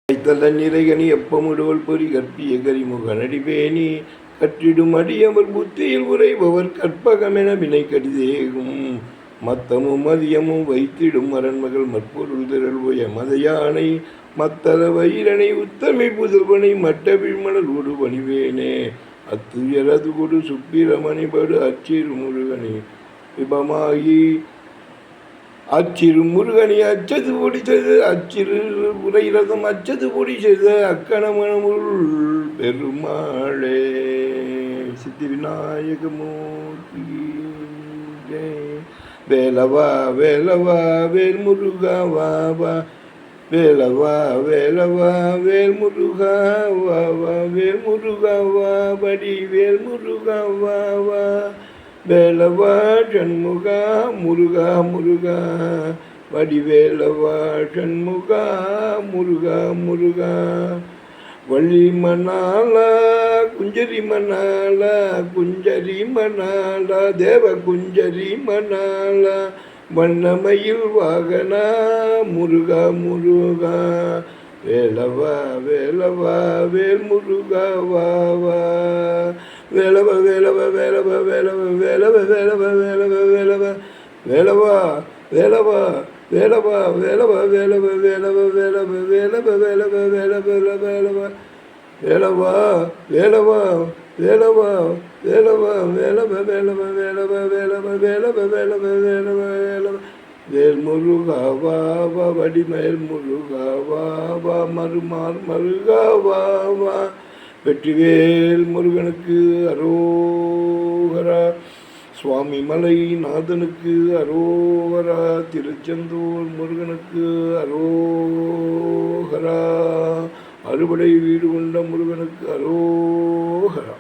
கைத்தல்ல நிறைகனி எப்பமுடுவல் பொறி கற்பிய கரிமுகனடிவேணி கற்றிடும் அடியவர் புத்தியில் உரைபவர் கற்பகமென வினை கடிதேகும் மத்தமும் மதியமும் வைத்திடும் அரண்மகள் மற்பொருள் திரள்வோய மதையானை மத்தள வைரனை உத்தமை புதல்வனை மட்டவிழ்மணல் உடு பணிவேனே அத்துயரது கொடு சுப்பிரமணிபடு அச்சிறு முருகனி விபமாகி அச்சிறு முருகனி அச்சது பொடி செய்த அச்சிறு உரை ரதம் அச்சது பொடி செய்த அக்கணமனமுள் பெருமாளே சித்தி விநாயகமூர்த்தி வேலவா வேலவா வேல் முருகா வாவா வேலவா வேலவா வேல் முருகா வாவா வேல் முருகா வா படி வேல் முருகா வாவா வேலவா சண்முகா முருகா முருகா வடிவேலவா சண்முகா முருகா முருகா வள்ளி மணாலா குஞ்சரி மணாலா குஞ்சரி மணாலா தேவ குஞ்சரி மணாலா வண்ணமயில் வாகனா முருகா முருகா வேலவா வேலவா வேல் முருகா வாவா வேலவ வேலவ வேலவ வேலவ வேலவ வேலவ வேலவ வேலவ வேலவா வேலவா வேலவா வேலவ வேலவ வேலவ வேலவ வேலவ வேலவ வேலவ வேலவ வேலவா வேலவா வேலவா வேலவா வேலவ வேலவ வேலவ வேலவ வேலவ வேலவ வேலவ வேலவ வேல் முருகா வாவா வடிமேல் முருகா வாவா மறுமால் மருகா வாவா வெற்றிவேல் முருகனுக்கு அரோகரா சுவாமி மலை நாதனுக்கு அரோகரா திருச்செந்தூர் முருகனுக்கு அரோகரா அறுபடை வீடு கொண்ட முருகனுக்கு அரோகரா.